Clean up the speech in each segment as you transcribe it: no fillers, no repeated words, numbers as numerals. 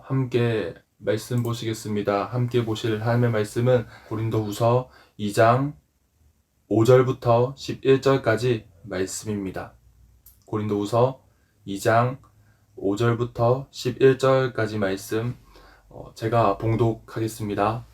함께 말씀 보시겠습니다. 함께 보실 하나님의 말씀은 고린도후서 2장 5절부터 11절까지 말씀입니다. 고린도후서 2장 5절부터 11절까지 말씀 제가 봉독하겠습니다.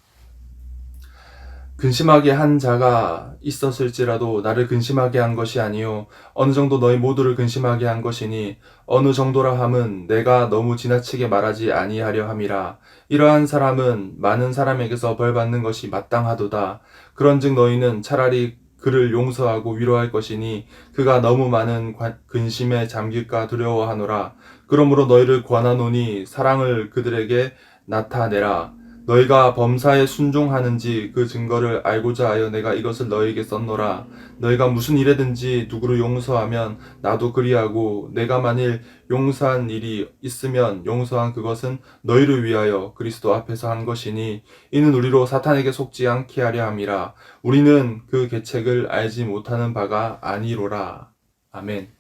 근심하게 한 자가 있었을지라도 나를 근심하게 한 것이 아니요 어느 정도 너희 모두를 근심하게 한 것이니 어느 정도라 함은 내가 너무 지나치게 말하지 아니하려 함이라. 이러한 사람은 많은 사람에게서 벌 받는 것이 마땅하도다. 그런즉 너희는 차라리 그를 용서하고 위로할 것이니 그가 너무 많은 근심에 잠길까 두려워하노라. 그러므로 너희를 권하노니 사랑을 그들에게 나타내라. 너희가 범사에 순종하는지 그 증거를 알고자 하여 내가 이것을 너희에게 썼노라. 너희가 무슨 일에든지 누구를 용서하면 나도 그리하고 내가 만일 용서한 일이 있으면 용서한 그것은 너희를 위하여 그리스도 앞에서 한 것이니 이는 우리로 사탄에게 속지 않게 하려 함이라. 우리는 그 계책을 알지 못하는 바가 아니로라. 아멘.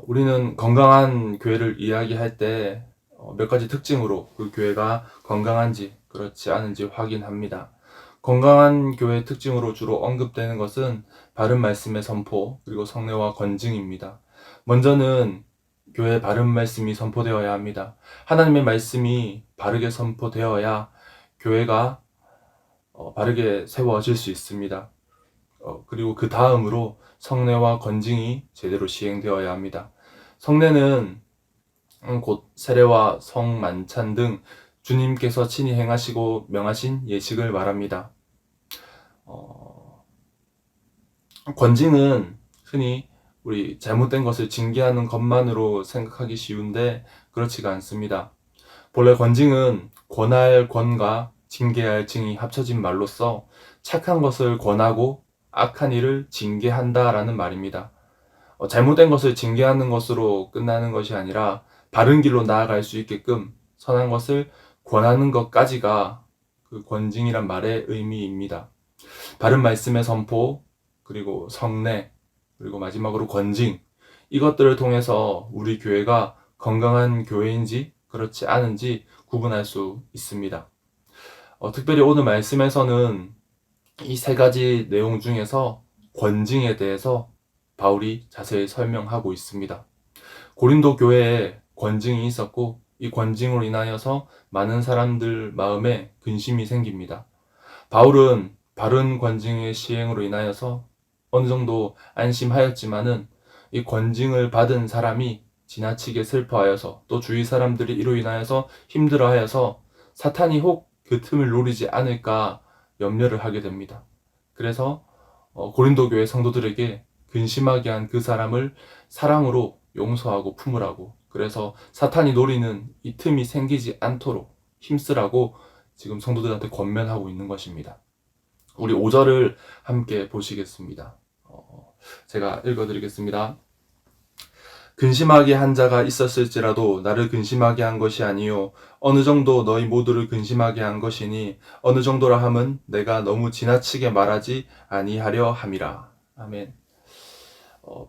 우리는 건강한 교회를 이야기할 때 몇 가지 특징으로 그 교회가 건강한지 그렇지 않은지 확인합니다. 건강한 교회의 특징으로 주로 언급되는 것은 바른 말씀의 선포 그리고 성례와 권징입니다. 먼저는 교회에 바른 말씀이 선포되어야 합니다. 하나님의 말씀이 바르게 선포되어야 교회가 바르게 세워질 수 있습니다. 그리고 그 다음으로 성례와 권징이 제대로 시행되어야 합니다. 성례는 곧 세례와 성만찬 등 주님께서 친히 행하시고 명하신 예식을 말합니다. 권징은 흔히 우리 잘못된 것을 징계하는 것만으로 생각하기 쉬운데 그렇지가 않습니다. 본래 권징은 권할 권과 징계할 징이 합쳐진 말로써 착한 것을 권하고 악한 일을 징계한다라는 말입니다. 잘못된 것을 징계하는 것으로 끝나는 것이 아니라 바른 길로 나아갈 수 있게끔 선한 것을 권하는 것까지가 그 권징이란 말의 의미입니다. 바른 말씀의 선포, 그리고 성례, 그리고 마지막으로 권징, 이것들을 통해서 우리 교회가 건강한 교회인지 그렇지 않은지 구분할 수 있습니다. 특별히 오늘 말씀에서는 이 세 가지 내용 중에서 권징에 대해서 바울이 자세히 설명하고 있습니다. 고린도 교회에 권징이 있었고 이 권징으로 인하여서 많은 사람들 마음에 근심이 생깁니다. 바울은 바른 권징의 시행으로 인하여서 어느 정도 안심하였지만은 이 권징을 받은 사람이 지나치게 슬퍼하여서 또 주위 사람들이 이로 인하여서 힘들어하여서 사탄이 혹 그 틈을 노리지 않을까 염려를 하게 됩니다. 그래서 고린도 교회 성도들에게 근심하게 한 그 사람을 사랑으로 용서하고 품으라고, 그래서 사탄이 노리는 이 틈이 생기지 않도록 힘쓰라고 지금 성도들한테 권면하고 있는 것입니다. 우리 5절을 함께 보시겠습니다. 제가 읽어드리겠습니다. 근심하게 한 자가 있었을지라도 나를 근심하게 한 것이 아니요 어느 정도 너희 모두를 근심하게 한 것이니 어느 정도라 함은 내가 너무 지나치게 말하지 아니하려 함이라. 아멘.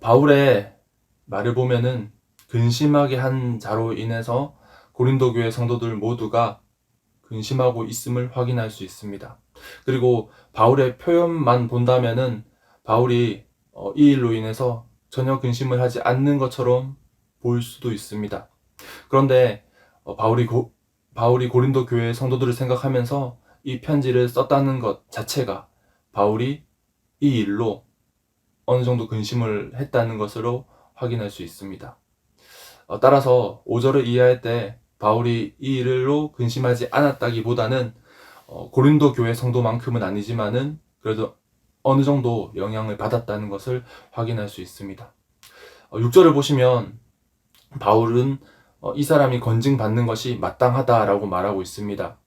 바울의 말을 보면은 근심하게 한 자로 인해서 고린도 교회 성도들 모두가 근심하고 있음을 확인할 수 있습니다. 그리고 바울의 표현만 본다면은 바울이 이 일로 인해서 전혀 근심을 하지 않는 것처럼 보일 수도 있습니다. 그런데 바울이 고린도 교회 성도들을 생각하면서 이 편지를 썼다는 것 자체가 바울이 이 일로 어느 정도 근심을 했다는 것으로 확인할 수 있습니다. 따라서 5절을 이해할 때 바울이 이 일로 근심하지 않았다기보다는 고린도 교회 성도만큼은 아니지만은 그래도 어느 정도 영향을 받았다는 것을 확인할 수 있습니다. 6절을 보시면 바울은 이 사람이 권징받는 것이 마땅하다라고 말하고 있습니다.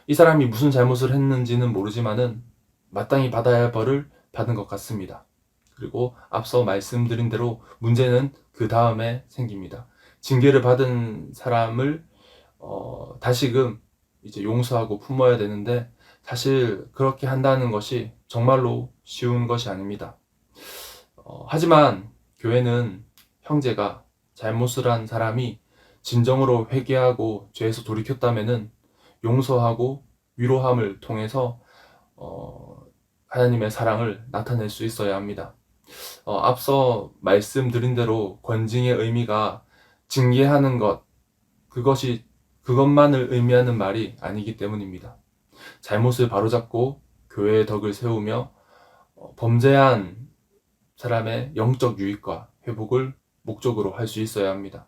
이 사람이 무슨 잘못을 했는지는 모르지만은 마땅히 받아야 할 벌을 받은 것 같습니다. 그리고 앞서 말씀드린 대로 문제는 그 다음에 생깁니다. 징계를 받은 사람을 다시금 이제 용서하고 품어야 되는데 사실 그렇게 한다는 것이 정말로 쉬운 것이 아닙니다. 하지만 교회는 형제가 잘못을 한 사람이 진정으로 회개하고 죄에서 돌이켰다면은 용서하고 위로함을 통해서 하나님의 사랑을 나타낼 수 있어야 합니다. 앞서 말씀드린 대로 권징의 의미가 징계하는 것, 그것만을 의미하는 말이 아니기 때문입니다. 잘못을 바로잡고 교회의 덕을 세우며 범죄한 사람의 영적 유익과 회복을 목적으로 할 수 있어야 합니다.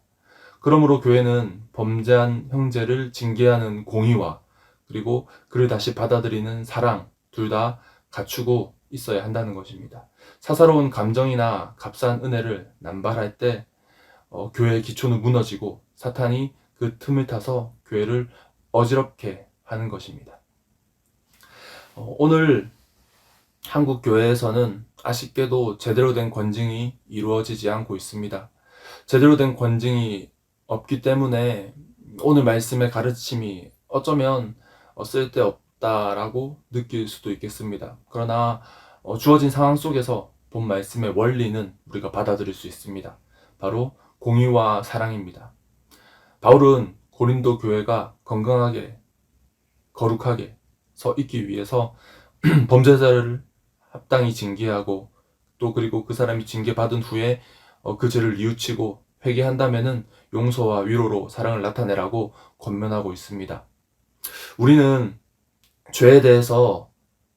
그러므로 교회는 범죄한 형제를 징계하는 공의와 그리고 그를 다시 받아들이는 사랑 둘 다 갖추고 있어야 한다는 것입니다. 사사로운 감정이나 값싼 은혜를 남발할 때 교회의 기초는 무너지고 사탄이 그 틈을 타서 교회를 어지럽게 하는 것입니다. 오늘 한국 교회에서는 아쉽게도 제대로 된 권징이 이루어지지 않고 있습니다. 제대로 된 권징이 없기 때문에 오늘 말씀의 가르침이 어쩌면 쓸데없다라고 느낄 수도 있겠습니다. 그러나 주어진 상황 속에서 본 말씀의 원리는 우리가 받아들일 수 있습니다. 바로 공의와 사랑입니다. 바울은 고린도 교회가 건강하게 거룩하게 서 있기 위해서 범죄자를 합당히 징계하고 또 그리고 그 사람이 징계받은 후에 그 죄를 뉘우치고 회개한다면은 용서와 위로로 사랑을 나타내라고 권면하고 있습니다. 우리는 죄에 대해서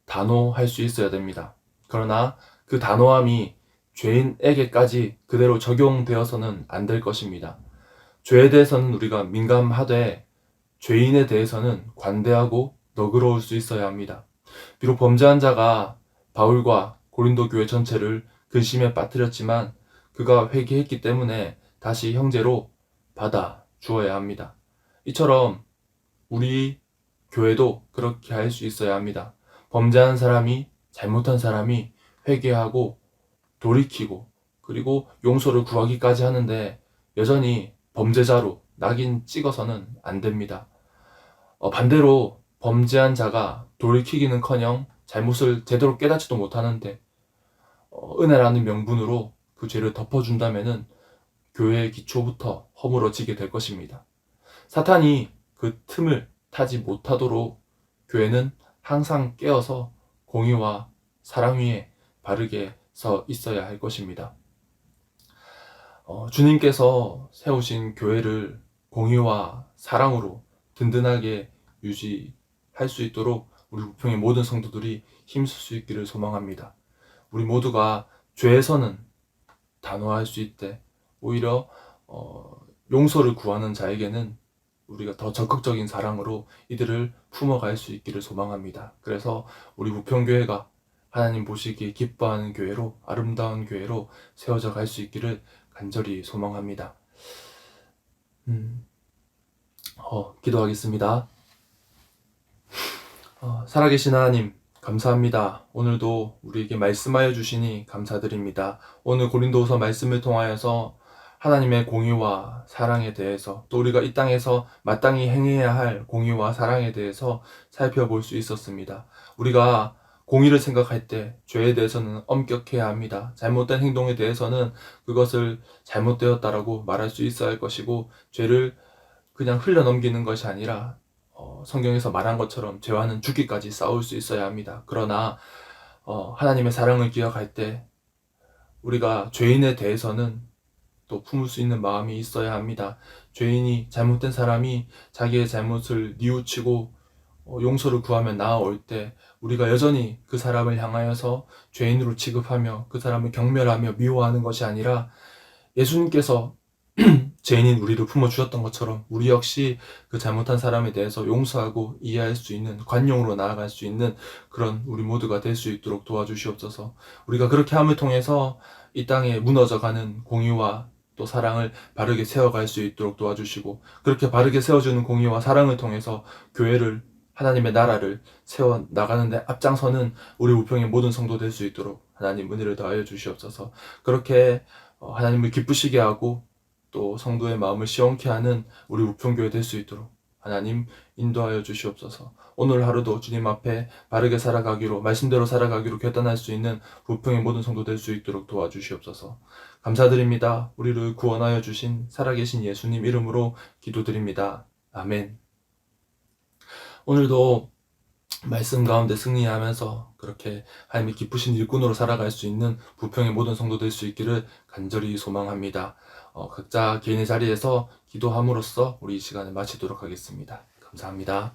단호할 수 있어야 됩니다. 그러나 그 단호함이 죄인에게까지 그대로 적용되어서는 안 될 것입니다. 죄에 대해서는 우리가 민감하되 죄인에 대해서는 관대하고 너그러울 수 있어야 합니다. 비록 범죄한 자가 바울과 고린도 교회 전체를 근심에 빠뜨렸지만 그가 회개했기 때문에 다시 형제로 받아 주어야 합니다. 이처럼 우리 교회도 그렇게 할 수 있어야 합니다. 범죄한 사람이 잘못한 사람이 회개하고 돌이키고 그리고 용서를 구하기까지 하는데 여전히 범죄자로 낙인 찍어서는 안 됩니다. 반대로 범죄한 자가 돌이키기는커녕 잘못을 제대로 깨닫지도 못하는데 은혜라는 명분으로 그 죄를 덮어준다면은 교회의 기초부터 허물어지게 될 것입니다. 사탄이 그 틈을 타지 못하도록 교회는 항상 깨어서 공의와 사랑 위에 바르게 서 있어야 할 것입니다. 주님께서 세우신 교회를 공의와 사랑으로 든든하게 유지할 수 있도록 우리 부평의 모든 성도들이 힘쓸 수 있기를 소망합니다. 우리 모두가 죄에서는 단호할 수 있되 오히려 용서를 구하는 자에게는 우리가 더 적극적인 사랑으로 이들을 품어갈 수 있기를 소망합니다. 그래서 우리 부평교회가 하나님 보시기에 기뻐하는 교회로 아름다운 교회로 세워져 갈 수 있기를 간절히 소망합니다. 기도하겠습니다. 살아계신 하나님 감사합니다. 오늘도 우리에게 말씀하여 주시니 감사드립니다. 오늘 고린도후서 말씀을 통하여서 하나님의 공의와 사랑에 대해서 또 우리가 이 땅에서 마땅히 행해야 할 공의와 사랑에 대해서 살펴볼 수 있었습니다. 우리가 공의를 생각할 때 죄에 대해서는 엄격해야 합니다. 잘못된 행동에 대해서는 그것을 잘못되었다라고 말할 수 있어야 할 것이고 죄를 그냥 흘려넘기는 것이 아니라 성경에서 말한 것처럼 죄와는 죽기까지 싸울 수 있어야 합니다. 그러나 하나님의 사랑을 기억할 때 우리가 죄인에 대해서는 또 품을 수 있는 마음이 있어야 합니다. 죄인이 잘못된 사람이 자기의 잘못을 뉘우치고 용서를 구하며 나아올 때 우리가 여전히 그 사람을 향하여서 죄인으로 취급하며 그 사람을 경멸하며 미워하는 것이 아니라 예수님께서 죄인인 우리를 품어주셨던 것처럼 우리 역시 그 잘못한 사람에 대해서 용서하고 이해할 수 있는 관용으로 나아갈 수 있는 그런 우리 모두가 될 수 있도록 도와주시옵소서. 우리가 그렇게 함을 통해서 이 땅에 무너져가는 공의와 또 사랑을 바르게 세워갈 수 있도록 도와주시고 그렇게 바르게 세워주는 공의와 사랑을 통해서 교회를 하나님의 나라를 세워나가는데 앞장서는 우리 우평의 모든 성도 될 수 있도록 하나님 은혜를 더하여 주시옵소서. 그렇게 하나님을 기쁘시게 하고 또 성도의 마음을 시원케 하는 우리 우평교회 될 수 있도록 하나님 인도하여 주시옵소서. 오늘 하루도 주님 앞에 바르게 살아가기로, 말씀대로 살아가기로 결단할 수 있는 부평의 모든 성도 될 수 있도록 도와주시옵소서. 감사드립니다. 우리를 구원하여 주신 살아계신 예수님 이름으로 기도드립니다. 아멘. 오늘도 말씀 가운데 승리하면서 그렇게 하나님이 기쁘신 일꾼으로 살아갈 수 있는 부평의 모든 성도 될 수 있기를 간절히 소망합니다. 각자 개인의 자리에서 기도함으로써 우리 이 시간을 마치도록 하겠습니다. 감사합니다.